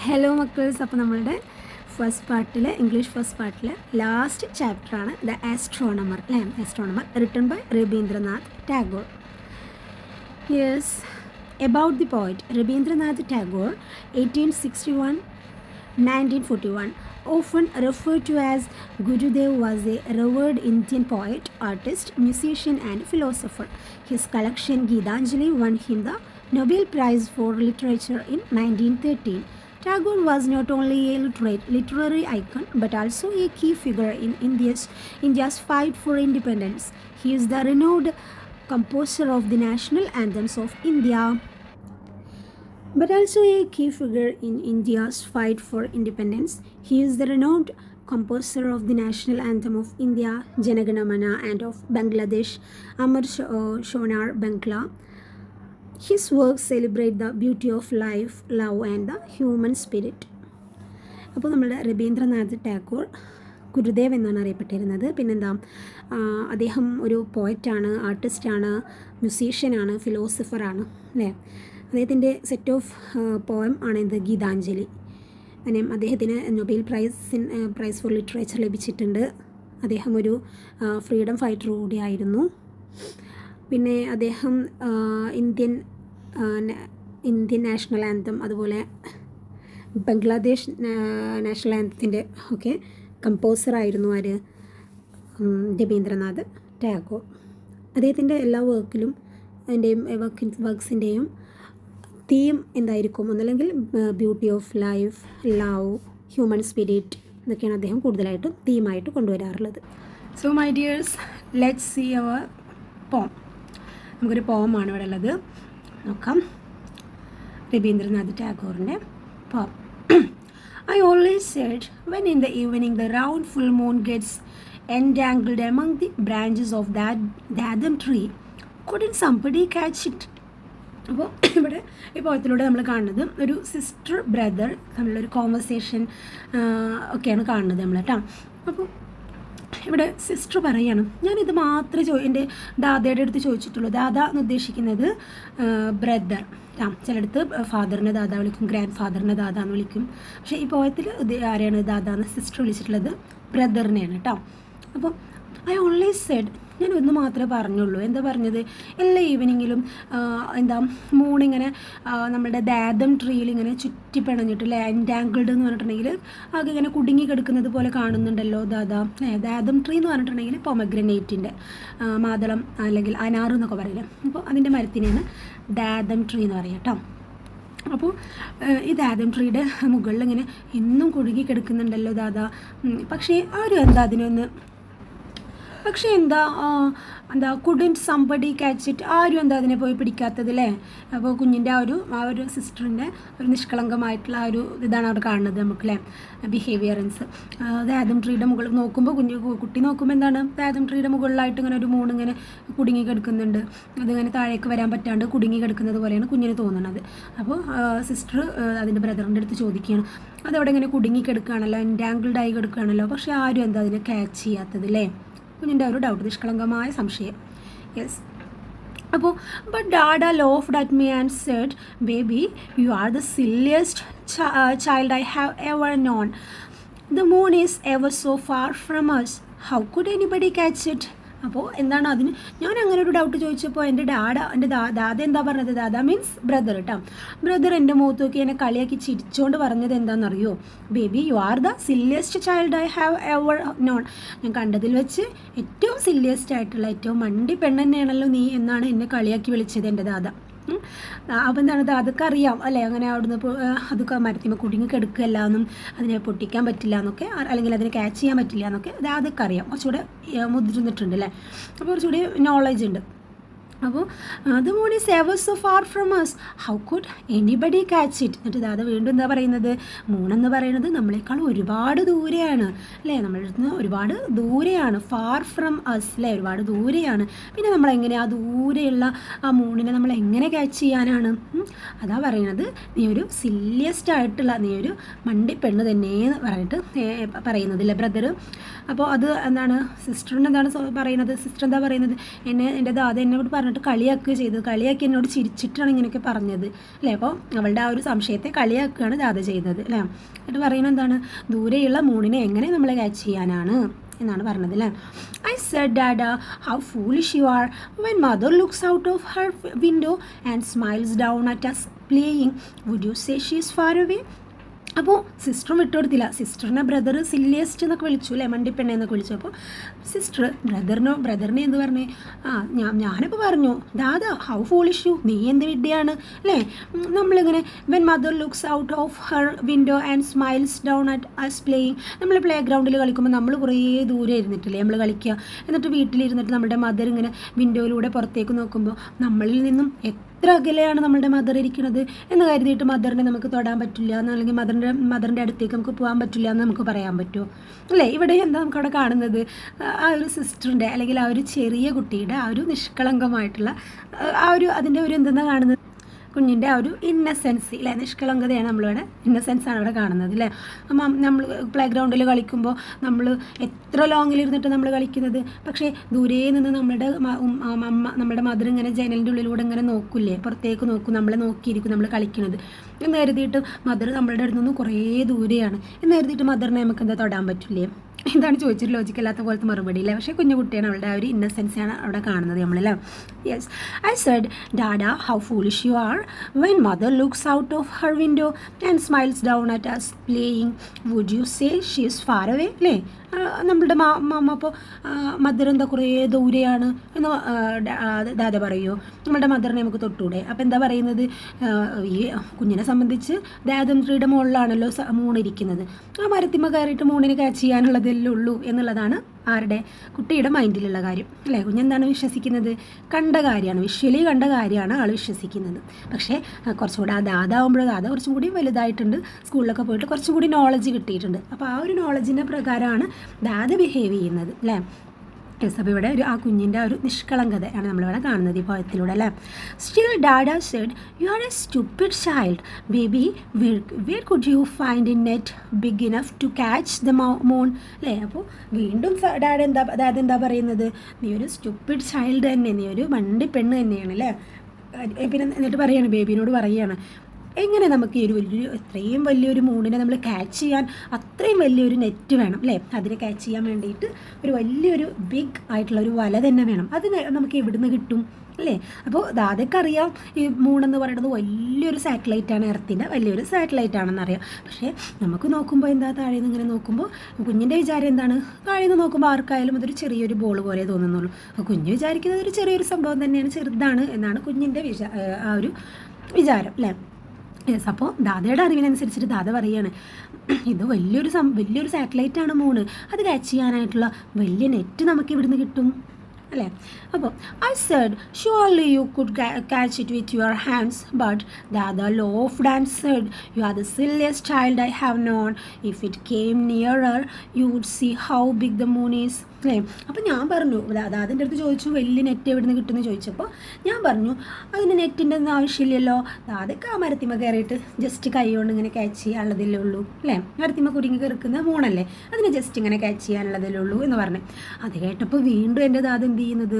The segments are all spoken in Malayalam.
ഹലോ മക്കൾസ്. അപ്പോൾ നമ്മളുടെ ഫസ്റ്റ് പാർട്ടിൽ ഇംഗ്ലീഷ് ഫസ്റ്റ് പാർട്ടിൽ ലാസ്റ്റ് ചാപ്റ്ററാണ് ദ ആസ്ട്രോണമർ അല്ലേ. Astronomer written by Rabindranath Tagore. Yes, about the poet Rabindranath Tagore, 1861-1941, often referred to as Gurudev, was a revered Indian poet, artist, musician and philosopher. His collection Gitanjali won him the Nobel Prize for Literature in 1913. Tagore was not only a literary icon but also a key figure in India's fight for independence. He is the renowned composer of the national anthems of India, but also a key figure in India's fight for independence. He is the renowned composer of the national anthem of India, Jana Gana Mana, and of Bangladesh, Amar Shonar Bangla. His works celebrate the beauty of life, love, and the human spirit. അപ്പോൾ നമ്മുടെ രവീന്ദ്രനാഥ് ടാഗോർ ഗുരുദേവ് എന്നാണ് അറിയപ്പെട്ടിരുന്നത്. പിന്നെന്താ, അദ്ദേഹം ഒരു പോയറ്റാണ്, ആർട്ടിസ്റ്റാണ്, മ്യൂസീഷ്യനാണ്, ഫിലോസഫറാണ് അല്ലേ. അദ്ദേഹത്തിൻ്റെ സെറ്റ് ഓഫ് പോയം ആണ് ഇത് ഗീതാഞ്ജലി. അങ്ങനെ അദ്ദേഹത്തിന് നൊബേൽ പ്രൈസ് ഫോർ ലിറ്ററേച്ചർ ലഭിച്ചിട്ടുണ്ട്. അദ്ദേഹം ഒരു ഫ്രീഡം ഫൈറ്റർ കൂടിയായിരുന്നു. പിന്നെ അദ്ദേഹം ഇന്ത്യൻ നാഷണൽ ആന്തം, അതുപോലെ ബംഗ്ലാദേശ് നാഷണൽ ആന്തത്തിൻ്റെ ഒക്കെ കമ്പോസറായിരുന്നു ആര്, രവീന്ദ്രനാഥ് ടാഗോർ. അദ്ദേഹത്തിൻ്റെ എല്ലാ വർക്കിലും അതിൻ്റെയും വർക്ക്സിൻ്റെയും തീം എന്തായിരിക്കും, ഒന്നല്ലെങ്കിൽ beauty of life, love, human spirit, ഇതൊക്കെയാണ് അദ്ദേഹം കൂടുതലായിട്ടും തീമായിട്ട് കൊണ്ടുവരാറുള്ളത്. So my dears, let's see our poem. നമുക്കൊരു പോമാണ് ഇവിടെ ഉള്ളത്, നോക്കാം. രവീന്ദ്രനാഥ് ടാഗോറിൻ്റെ പോം. I always said, when in the evening the round full moon gets entangled among the branches of that dadam tree, couldn't somebody catch it? അപ്പോൾ ഇവിടെ ഈ പോയത്തിലൂടെ നമ്മൾ കാണുന്നത് ഒരു സിസ്റ്റർ ബ്രദർ തമ്മിലൊരു കോൺവെർസേഷൻ ഒക്കെയാണ് കാണുന്നത് നമ്മൾ കേട്ടോ. അപ്പോൾ ഇവിടെ സിസ്റ്റർ പറയാണ്, ഞാനിത് മാത്രമേ എൻ്റെ ദാദയുടെ അടുത്ത് ചോദിച്ചിട്ടുള്ളൂ. ദാദ എന്ന് ഉദ്ദേശിക്കുന്നത് ബ്രദർ. ചിലടത്ത് ഫാദറിനെ ദാദ വിളിക്കും, ഗ്രാൻഡ് ഫാദറിനെ ദാദ എന്ന് വിളിക്കും. പക്ഷേ ഈ പോയത്തിൽ ആരെയാണ് ദാദ എന്ന് സിസ്റ്റർ വിളിച്ചിട്ടുള്ളത്? ബ്രദറിനെയാണ് കേട്ടോ. അപ്പോൾ ഐ ഓൺലൈസ് സെഡ്, ഞാൻ ഒന്ന് മാത്രമേ പറഞ്ഞുള്ളൂ. എന്താ പറഞ്ഞത്? എല്ലാ ഈവനിങ്ങിലും മൂണിങ്ങനെ നമ്മുടെ ദാദം ട്രീയിൽ ഇങ്ങനെ ചുറ്റിപ്പിണഞ്ഞിട്ടില്ലേ, എൻറ്റാങ്കിൾഡ് എന്ന് പറഞ്ഞിട്ടുണ്ടെങ്കിൽ ആകെ ഇങ്ങനെ കുടുങ്ങി കിടക്കുന്നത് പോലെ കാണുന്നുണ്ടല്ലോ ദാദ. ദാദം ട്രീ എന്ന് പറഞ്ഞിട്ടുണ്ടെങ്കിൽ പൊമഗ്രനേറ്റിൻ്റെ മാതളം അല്ലെങ്കിൽ അനാറ് എന്നൊക്കെ പറയില്ലേ. അപ്പോൾ അതിൻ്റെ മരത്തിനെയാണ് ദാദം ട്രീ എന്ന് പറയുക കേട്ടോ. അപ്പോൾ ഈ ദാദം ട്രീയുടെ മുകളിൽ ഇങ്ങനെ എന്നും കുടുങ്ങി കിടക്കുന്നുണ്ടല്ലോ ദാദ. പക്ഷേ ആരും എന്താ കുഡൻറ്റ് സംബഡി ക്യാച്ച് ഇറ്റ്, ആരും അതിനെ പോയി പിടിക്കാത്തത് അല്ലേ. അപ്പോൾ കുഞ്ഞിൻ്റെ ആ ഒരു സിസ്റ്ററിൻ്റെ ഒരു നിഷ്കളങ്കമായിട്ടുള്ള ആ ഒരു ഇതാണ് അവിടെ കാണുന്നത് നമുക്ക് അല്ലേ, ബിഹേവിയറൻസ്. ദാദം ട്രീയുടെ മുകളിൽ നോക്കുമ്പോൾ കുട്ടി നോക്കുമ്പോൾ എന്താണ്, ദാദം ട്രീയുടെ മുകളിലായിട്ട് ഇങ്ങനെ ഒരു മൂണിങ്ങനെ കുടുങ്ങി കിടക്കുന്നുണ്ട്. അതിങ്ങനെ താഴേക്ക് വരാൻ പറ്റാണ്ട് കുടുങ്ങി കിടക്കുന്നത് പോലെയാണ് കുഞ്ഞിന് തോന്നുന്നത്. അപ്പോൾ സിസ്റ്റർ അതിൻ്റെ ബ്രദറിൻ്റെ അടുത്ത് ചോദിക്കുകയാണ്, അതവിടെ ഇങ്ങനെ കുടുങ്ങി കിടക്കുകയാണല്ലോ, എൻറ്റാങ്കിൾഡ് ആയി കിടക്കുകയാണല്ലോ, പക്ഷേ ആരും അതിനെ ക്യാച്ച് ചെയ്യാത്തത് അല്ലേ. കുഞ്ഞിൻ്റെ ഒരു ഡൗട്ട്, നിഷ്കളങ്കമായ സംശയം. യെസ്. അപ്പോൾ but dada laughed at me and said, baby you are the silliest child I have ever known. The moon is ever so far from us. How could anybody catch it? അപ്പോൾ എന്താണ് അതിന് ഞാൻ അങ്ങനെ ഒരു ഡൗട്ട് ചോദിച്ചപ്പോൾ എൻ്റെ ദാദ എന്താ പറഞ്ഞത്? ദാദ മീൻസ് ബ്രദർ കേട്ടോ. ബ്രദർ എൻ്റെ മുഖത്ത് നോക്കി എന്നെ കളിയാക്കി ചിരിച്ചുകൊണ്ട് പറഞ്ഞത് എന്താണെന്നറിയോ? Baby you are the silliest child I have ever known. ഞാൻ കണ്ടതിൽ വെച്ച് ഏറ്റവും സില്ലിയസ്റ്റ് ആയിട്ടുള്ള ഏറ്റവും മണ്ടി പെണ്ണ് തന്നെയാണല്ലോ നീ എന്നാണ് എന്നെ കളിയാക്കി വിളിച്ചത് എൻ്റെ ദാദ. അപ്പോൾ എന്താണ്, അതൊക്കെ അറിയാം അല്ലേ, അങ്ങനെ അവിടുന്ന് അതൊക്കെ മരത്തിന്മേൽ കുടുങ്ങി കിടക്കുകയല്ല എന്നും അതിനെ പൊട്ടിക്കാൻ പറ്റില്ല എന്നൊക്കെ, അല്ലെങ്കിൽ അതിനെ ക്യാച്ച് ചെയ്യാൻ പറ്റില്ല എന്നൊക്കെ അതൊക്കെ അറിയാം. കുറച്ചുകൂടെ മുതിർന്നിട്ടുണ്ട് അല്ലേ, അപ്പോൾ കുറച്ചുകൂടി നോളജ് ഉണ്ട്. അപ്പോൾ the moon is ever so far from us, how could anybody catch it. എന്നിട്ട് ദാദ വീണ്ടും എന്താ പറയുന്നത്? മൂണെന്ന് പറയുന്നത് നമ്മളെക്കാൾ ഒരുപാട് ദൂരെയാണ് അല്ലേ, നമ്മളുടെ അടുത്ത് ഒരുപാട് ദൂരെയാണ്. ഫാർ ഫ്രം അസ് അല്ലേ, ഒരുപാട് ദൂരെയാണ്. പിന്നെ നമ്മളെങ്ങനെ ആ ദൂരെയുള്ള ആ മൂണിനെ നമ്മൾ എങ്ങനെ ക്യാച്ച് ചെയ്യാനാണ്? അതാ പറയുന്നത്, നീ ഒരു സില്ലിയസ്റ്റ് ആയിട്ടുള്ള, നീ ഒരു മണ്ടി പെണ്ണ് തന്നെയെന്ന് പറഞ്ഞിട്ട് പറയുന്നതില്ലേ ബ്രദർ. അപ്പോൾ അത് എന്താണ്, സിസ്റ്ററിന് എന്താണ് പറയുന്നത്? സിസ്റ്റർ എന്താ പറയുന്നത്? എൻ്റെ ദാദ എന്നോട് പറഞ്ഞു പറഞ്ഞിട്ട് കളിയാക്കുക ചെയ്തത്. കളിയാക്കി എന്നോട് ചിരിച്ചിട്ടാണ് ഇങ്ങനെയൊക്കെ പറഞ്ഞത് അല്ലേ. അപ്പോൾ അവളുടെ ആ ഒരു സംശയത്തെ കളിയാക്കുകയാണ് ദാദ ചെയ്തത് അല്ലേ. എന്നിട്ട് പറയുന്നത് എന്താണ്, ദൂരെയുള്ള മൂണിനെ എങ്ങനെ നമ്മൾ ക്യാച്ച് ചെയ്യാനാണ് എന്നാണ് പറഞ്ഞത് അല്ലേ. I said Dada how foolish you are when mother looks out of her window and smiles down at us playing would you say she is far away. അപ്പോൾ സിസ്റ്ററും വിട്ടുകൊടുത്തില്ല. സിസ്റ്ററിനെ ബ്രദർ സില്ലിയസ്റ്റ് എന്നൊക്കെ വിളിച്ചു അല്ലേ, മണ്ടിപ്പെണ്ണ എന്നൊക്കെ വിളിച്ചു. അപ്പോൾ സിസ്റ്റർ ബ്രദറിനെ എന്ത് പറഞ്ഞു, ഞാനിപ്പോൾ പറഞ്ഞു ദാദാ ഹൗ ഫൂളിഷ് യു, നീ എന്ത് വിഡ്ഢിയാണ് അല്ലേ. നമ്മളിങ്ങനെ when mother looks out of her window and smiles down at us playing, നമ്മൾ പ്ലേ ഗ്രൗണ്ടിൽ കളിക്കുമ്പോൾ നമ്മൾ കുറേ ദൂരെ ഇരുന്നിട്ടില്ലേ നമ്മൾ കളിക്കുക. എന്നിട്ട് വീട്ടിലിരുന്നിട്ട് നമ്മുടെ മദർ ഇങ്ങനെ വിൻഡോയിലൂടെ പുറത്തേക്ക് നോക്കുമ്പോൾ നമ്മളിൽ നിന്നും എത്ര അകലെയാണ് നമ്മളുടെ മദർ ഇരിക്കുന്നത് എന്ന് കരുതിയിട്ട് മദറിനെ നമുക്ക് തൊടാൻ പറ്റില്ല എന്ന്, അല്ലെങ്കിൽ മദറിൻ്റെ അടുത്തേക്ക് നമുക്ക് പോകാൻ പറ്റില്ല എന്ന് നമുക്ക് പറയാൻ പറ്റുമോ അല്ലേ. ഇവിടെ എന്താ നമുക്കവിടെ കാണുന്നത്, ആ ഒരു സിസ്റ്ററിൻ്റെ അല്ലെങ്കിൽ ആ ഒരു ചെറിയ കുട്ടിയുടെ ആ ഒരു നിഷ്കളങ്കമായിട്ടുള്ള ആ ഒരു അതിൻ്റെ ഒരു എന്തെന്നാ കാണുന്നത്, കുഞ്ഞിൻ്റെ ആ ഒരു ഇന്നസെൻസ് അല്ലേ, നിഷ്കളങ്കതയാണ് നമ്മളിവിടെ, ഇന്നസെൻസാണ് ഇവിടെ കാണുന്നത് അല്ലേ. നമ്മൾ പ്ലേ ഗ്രൗണ്ടിൽ കളിക്കുമ്പോൾ നമ്മൾ എത്ര ലോങ്ങിലിരുന്നിട്ട് നമ്മൾ കളിക്കുന്നത്, പക്ഷേ ദൂരെ നിന്ന് നമ്മുടെ മദർ ഇങ്ങനെ ജനലിൻ്റെ ഉള്ളിലൂടെ ഇങ്ങനെ നോക്കില്ലേ, പുറത്തേക്ക് നോക്കും, നമ്മളെ നോക്കിയിരിക്കും നമ്മൾ കളിക്കുന്നത് എന്ന് കരുതിയിട്ട് മദർ നമ്മളുടെ അടുത്ത് നിന്ന് കുറേ ദൂരെയാണ് എന്ന് കരുതിയിട്ട് മദറിനെ നമുക്ക് എന്താ തൊടാൻ പറ്റില്ലേ. എന്താണ് ചോദിച്ചിട്ട് ലോജിക്കല്ലാത്ത പോലത്തെ മറുപടി ഇല്ല. പക്ഷേ കുഞ്ഞു കുട്ടിയാണ്, അവളുടെ ആ ഒരു ഇന്നസെൻസാണ് അവിടെ കാണുന്നത് നമ്മളല്ലേ. Yes, I said Dada how foolish you are when mother looks out of her window and smiles down at us playing would you say she is far away അല്ലേ. നമ്മളുടെ അമ്മ അപ്പോൾ മദർ എന്താ കുറേ ദൂരെയാണ് എന്ന് ദാദ പറയുമോ, നമ്മളുടെ മദറിനെ നമുക്ക് തൊട്ടൂടെ. അപ്പോൾ എന്താ പറയുന്നത്, ഈ കുഞ്ഞിനെ സംബന്ധിച്ച് ദാദം ട്രീയുടെ മുകളിലാണല്ലോ മൂണിരിക്കുന്നത്, ആ മരത്തിമ്മ കയറിയിട്ട് മൂണിന് ക്യാച്ച് ചെയ്യാനുള്ളതല്ലേ ഉള്ളൂ എന്നുള്ളതാണ് ആരുടെ, കുട്ടിയുടെ മൈൻഡിലുള്ള കാര്യം അല്ലേ. കുഞ്ഞെന്താണ് വിശ്വസിക്കുന്നത്, കണ്ട കാര്യമാണ്, വിഷ്വലി കണ്ട കാര്യമാണ് ആൾ വിശ്വസിക്കുന്നത്. പക്ഷേ കുറച്ചുകൂടി ആ ദാദാവുമ്പോൾ ദാദ കുറച്ചും കൂടി വലുതായിട്ടുണ്ട്, സ്കൂളിലൊക്കെ പോയിട്ട് കുറച്ചും കൂടി നോളജ് കിട്ടിയിട്ടുണ്ട്. അപ്പോൾ ആ ഒരു നോളജിൻ്റെ പ്രകാരമാണ് ദാദ ബിഹേവ് ചെയ്യുന്നത് അല്ലേ. യെസ്, അപ്പോൾ ഇവിടെ ആ കുഞ്ഞിൻ്റെ ഒരു നിഷ്കളങ്കതയാണ് നമ്മളിവിടെ കാണുന്നത് ഈ പോയത്തിലൂടെ അല്ലേ. Still Dada said you are a stupid child baby, where could you find in net big enough to catch the moon അല്ലേ. അപ്പോൾ വീണ്ടും ഡാഡ എന്താ പറയുന്നത്, നീ ഒരു സ്റ്റുപ്പിഡ് ചൈൽഡ് തന്നെ, നീ ഒരു മണ്ടി പെണ്ണ് തന്നെയാണ് അല്ലേ. പിന്നെ എന്നിട്ട് പറയുകയാണ്, ബേബിനോട് പറയുകയാണ്, എങ്ങനെ നമുക്ക് ഈ ഒരു ഇത്രയും വലിയൊരു മൂണിനെ നമ്മൾ ക്യാച്ച് ചെയ്യാൻ അത്രയും വലിയൊരു നെറ്റ് വേണം അല്ലേ. അതിനെ ക്യാച്ച് ചെയ്യാൻ വേണ്ടിയിട്ട് ഒരു വലിയൊരു ബിഗ് ആയിട്ടുള്ള ഒരു വല തന്നെ വേണം. അത് നമുക്ക് എവിടുന്ന് കിട്ടും അല്ലേ. അപ്പോൾ ദാദക്കറിയാം ഈ മൂണെന്ന് പറയുന്നത് വലിയൊരു സാറ്റലൈറ്റാണ്, എർത്തിൻ്റെ വലിയൊരു സാറ്റലൈറ്റ് ആണെന്നറിയാം. പക്ഷേ നമുക്ക് നോക്കുമ്പോൾ എന്താ, താഴെ നിന്ന് ഇങ്ങനെ നോക്കുമ്പോൾ കുഞ്ഞിൻ്റെ വിചാരം എന്താണ്, താഴെ നിന്ന് നോക്കുമ്പോൾ ആർക്കായാലും അതൊരു ചെറിയൊരു ബോൾ പോലെ തോന്നുന്നുള്ളൂ. അപ്പോൾ കുഞ്ഞ് വിചാരിക്കുന്നത് ഒരു ചെറിയൊരു സംഭവം തന്നെയാണ്, ചെറുതാണ് എന്നാണ് കുഞ്ഞിൻ്റെ ആ ഒരു വിചാരം അല്ലേ. യെസ്, അപ്പോൾ ദാദയുടെ അറിവിനനുസരിച്ചിട്ട് ദാദ പറയുകയാണ്, ഇത് വലിയൊരു സാറ്റലൈറ്റാണ് മൂണ്, അത് ക്യാച്ച് ചെയ്യാനായിട്ടുള്ള വലിയ നെറ്റ് നമുക്ക് ഇവിടുന്ന് കിട്ടും അല്ലേ. അപ്പോൾ I said surely you could catch it with your hands, but dada laughed and said you are the silliest child I have known, if it came nearer you would see how big the moon is അല്ലേ. അപ്പോൾ ഞാൻ പറഞ്ഞു, അതിൻ്റെ അടുത്ത് ചോദിച്ചു വലിയ നെറ്റ് എവിടെ നിന്ന് കിട്ടുമെന്ന് ചോദിച്ചപ്പോൾ ഞാൻ പറഞ്ഞു അതിന് നെറ്റിൻ്റെ ഒന്നും ആവശ്യമില്ലല്ലോ, അതൊക്കെ ആ മരത്തിമ കയറിയിട്ട് ജസ്റ്റ് കൈ കൊണ്ട് ഇങ്ങനെ ക്യാച്ച് ചെയ്യാനുള്ളതല്ലേ ഉള്ളൂ അല്ലേ. മരത്തിമ കുരുങ്ങി കിടക്കുന്ന മൂണല്ലേ, അതിനെ ജസ്റ്റ് ഇങ്ങനെ ക്യാച്ച് ചെയ്യാനുള്ളതല്ലേ ഉള്ളൂ എന്ന് പറഞ്ഞു. അത് കേട്ടപ്പോൾ വീണ്ടും എൻ്റെ ദാദ എന്ത് ചെയ്യുന്നത്,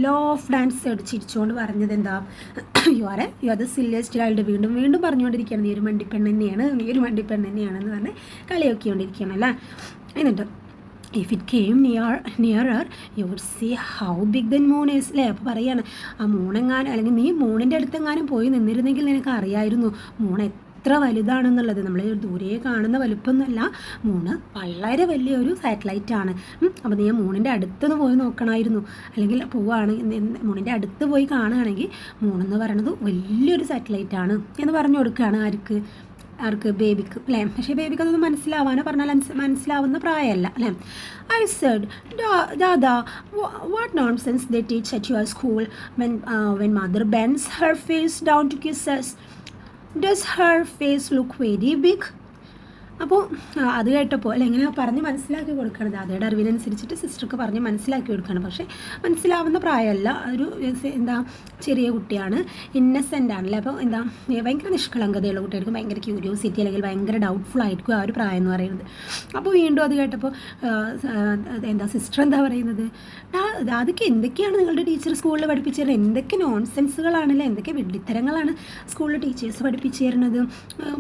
ലോ ഓഫ് ഡാൻസ് ചിരിച്ചുകൊണ്ട് പറഞ്ഞത് എന്താ, U are the silliest child, വീണ്ടും പറഞ്ഞുകൊണ്ടിരിക്കുകയാണ്, നീ ഒരു മണ്ടിപ്പെണ്ണ് തന്നെയാണെന്ന് പറഞ്ഞ് കളിയാക്കിക്കൊണ്ടിരിക്കുകയാണ് അല്ലേ. എന്നിട്ട് if it came nearer you would see how big the moon is അല്ലേ. അപ്പോൾ പറയാണ്, ആ മൂണെങ്ങാനും അല്ലെങ്കിൽ നീ മൂണിൻ്റെ അടുത്തെങ്ങാനും പോയി നിന്നിരുന്നെങ്കിൽ നിനക്ക് അറിയായിരുന്നു മൂൺ എത്ര വലുതാണെന്നുള്ളത്. നമ്മൾ ദൂരെ കാണുന്ന വലുപ്പമൊന്നുമല്ല, മൂണ് വളരെ വലിയൊരു സാറ്റലൈറ്റാണ്. അപ്പോൾ നീ മൂണിൻ്റെ അടുത്തൊന്ന് പോയി നോക്കണമായിരുന്നു, അല്ലെങ്കിൽ മൂണിൻ്റെ അടുത്ത് പോയി കാണുകയാണെങ്കിൽ മൂണെന്ന് പറയുന്നത് വലിയൊരു സാറ്റലൈറ്റാണ് എന്ന് പറഞ്ഞു കൊടുക്കുകയാണ് ആർക്ക്, ബേബിക്ക് അല്ലേ. പക്ഷേ ബേബിക്ക് അതൊന്നും മനസ്സിലാവാനോ പറഞ്ഞാൽ മനസ്സിലാവുന്ന പ്രായമല്ല അല്ലേ. I said dada what nonsense they teach at your school when mother bends her face down to kiss us, does her face look very big? അപ്പോൾ അത് കേട്ടപ്പോൾ അല്ല എങ്ങനെ പറഞ്ഞ് മനസ്സിലാക്കി കൊടുക്കണത് അതേടെ അറിവിനനുസരിച്ചിട്ട് സിസ്റ്റർക്ക് പറഞ്ഞ് മനസ്സിലാക്കി കൊടുക്കണം. പക്ഷേ മനസ്സിലാവുന്ന പ്രായമല്ല, ഒരു എന്താ ചെറിയ കുട്ടിയാണ്, ഇന്നസെൻ്റ് ആണല്ലേ. അപ്പോൾ എന്താ ഭയങ്കര നിഷ്കളങ്കതയുള്ള കുട്ടികൾക്ക് ഭയങ്കര ക്യൂരിയോസിറ്റി അല്ലെങ്കിൽ ഭയങ്കര ഡൗട്ട്ഫുൾ ആയിരിക്കും ആ ഒരു പ്രായം എന്ന് പറയുന്നത്. അപ്പോൾ വീണ്ടും അത് കേട്ടപ്പോൾ എന്താ സിസ്റ്റർ എന്താ പറയുന്നത്, അതൊക്കെ എന്തൊക്കെയാണ് നിങ്ങളുടെ ടീച്ചർ സ്കൂളിൽ പഠിപ്പിച്ചു തരുന്നത്, എന്തൊക്കെ നോൺസെൻസുകളാണല്ലേ, എന്തൊക്കെ വിഡ്ഢിത്തരങ്ങളാണ് സ്കൂളിൽ ടീച്ചേഴ്സ് പഠിപ്പിച്ചു തരുന്നത്.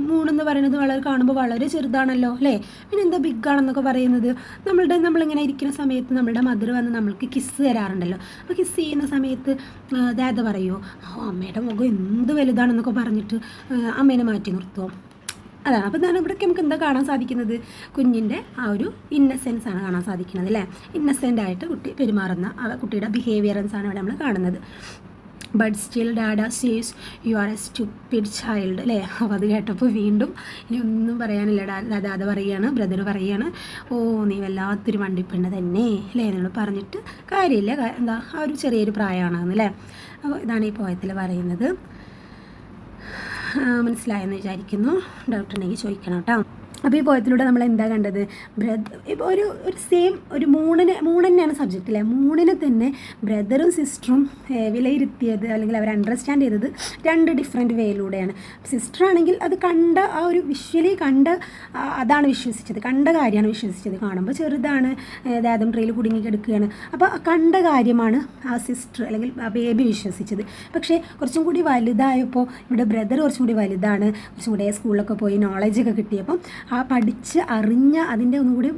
മൂണെന്ന് പറയുന്നത് വളരെ കാണുമ്പോൾ വളരെ ചെറുതാണല്ലോ അല്ലേ, പിന്നെ എന്താ ബിഗ് ആണെന്നൊക്കെ പറയുന്നത്. നമ്മളിങ്ങനെ ഇരിക്കുന്ന സമയത്ത് നമ്മളുടെ മദർ വന്ന് നമ്മൾക്ക് കിസ് തരാറുണ്ടല്ലോ. അപ്പോൾ കിസ് ചെയ്യുന്ന സമയത്ത് ദാദ പറയുമോ, അമ്മയുടെ മുഖം എന്ത് വലുതാണെന്നൊക്കെ പറഞ്ഞിട്ട് അമ്മേനെ മാറ്റി നിർത്തുമോ? അതാണ്. അപ്പോൾ ഇതാണ് ഇവിടേക്ക് നമുക്ക് എന്താ കാണാൻ സാധിക്കുന്നത്, കുഞ്ഞിൻ്റെ ആ ഒരു ഇന്നസെൻസ് ആണ് കാണാൻ സാധിക്കുന്നത് അല്ലേ. ഇന്നസെൻ്റ് ആയിട്ട് കുട്ടി പെരുമാറുന്ന കുട്ടിയുടെ ബിഹേവിയറൻസ് ആണ് ഇവിടെ നമ്മൾ കാണുന്നത്. But still dada says you are a stupid child അല്ലേ. അപ്പോൾ അത് കേട്ടപ്പോൾ വീണ്ടും ഇനി ഒന്നും പറയാനില്ല. ദാദ പറയുകയാണ്, ബ്രദർ പറയുകയാണ്, ഓ നീ വല്ലാത്തൊരു വണ്ടിപ്പെണ്ണ് തന്നെ അല്ലേ നമ്മൾ പറഞ്ഞിട്ട് കാര്യമില്ല, എന്താ ആ ഒരു ചെറിയൊരു പ്രായമാണെന്നല്ലേ. അപ്പോൾ ഇതാണ് ഈ പോയത്തിൽ പറയുന്നത്. മനസ്സിലായെന്ന് വിചാരിക്കുന്നു. ഡൗട്ട് ഉണ്ടെങ്കിൽ ചോദിക്കണം കേട്ടോ. അപ്പോൾ ഈ പോയത്തിലൂടെ നമ്മൾ എന്താ കണ്ടത്, ഇപ്പോൾ ഒരു സെയിം ഒരു മൂണിന് തന്നെയാണ് സബ്ജക്റ്റ് അല്ലേ. മൂണിനെ തന്നെ ബ്രദറും സിസ്റ്ററും വിലയിരുത്തിയത് അല്ലെങ്കിൽ അവർ അണ്ടർസ്റ്റാൻഡ് ചെയ്തത് രണ്ട് ഡിഫറെൻറ്റ് വേയിലൂടെയാണ്. സിസ്റ്റർ ആണെങ്കിൽ അത് കണ്ട ആ ഒരു വിഷ്വലി കണ്ട അതാണ് വിശ്വസിച്ചത്, കണ്ട കാര്യമാണ് വിശ്വസിച്ചത്. കാണുമ്പോൾ ചെറുതാണ്, ദാദം ട്രെയിൽ കുടുങ്ങി കിടക്കുകയാണ്. അപ്പോൾ കണ്ട കാര്യമാണ് ആ സിസ്റ്റർ അല്ലെങ്കിൽ ആ ബേബി വിശ്വസിച്ചത്. പക്ഷേ കുറച്ചും കൂടി വലുതായപ്പോൾ ഇവിടെ ബ്രദർ കുറച്ചും കൂടി വലുതാണ്, കുറച്ചും കൂടി സ്കൂളിലൊക്കെ പോയി നോളജൊക്കെ കിട്ടിയപ്പം ആ പഠിച്ച് അറിഞ്ഞ അതിൻ്റെ ഒന്നുകൂടി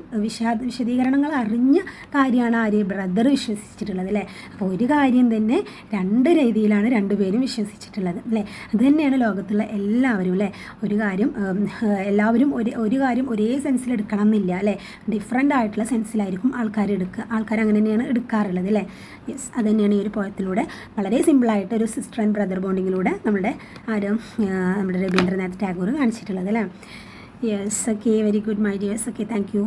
വിശദീകരണങ്ങൾ അറിഞ്ഞ കാര്യമാണ് ആര് ബ്രദർ വിശ്വസിച്ചിട്ടുള്ളത് അല്ലേ. അപ്പോൾ ഒരു കാര്യം തന്നെ രണ്ട് രീതിയിലാണ് രണ്ടുപേരും വിശ്വസിച്ചിട്ടുള്ളത് അല്ലേ. അത് തന്നെയാണ് ലോകത്തുള്ള എല്ലാവരും അല്ലേ. ഒരു കാര്യം എല്ലാവരും ഒരു കാര്യം ഒരേ സെൻസിൽ എടുക്കണം എന്നില്ല അല്ലേ. ഡിഫറെൻ്റ് ആയിട്ടുള്ള സെൻസിലായിരിക്കും ആൾക്കാർ അങ്ങനെ തന്നെയാണ് എടുക്കാറുള്ളത് അല്ലേ. യെസ്, അത് തന്നെയാണ് ഈ ഒരു പോയത്തിലൂടെ വളരെ സിമ്പിളായിട്ട് ഒരു സിസ്റ്റർ ആൻഡ് ബ്രദർ ബോണ്ടിങ്ങിലൂടെ നമ്മുടെ രവീന്ദ്രനാഥ് ടാഗോർ കാണിച്ചിട്ടുള്ളത് അല്ലേ. Yes, okay, very good my dears. Okay, thank you.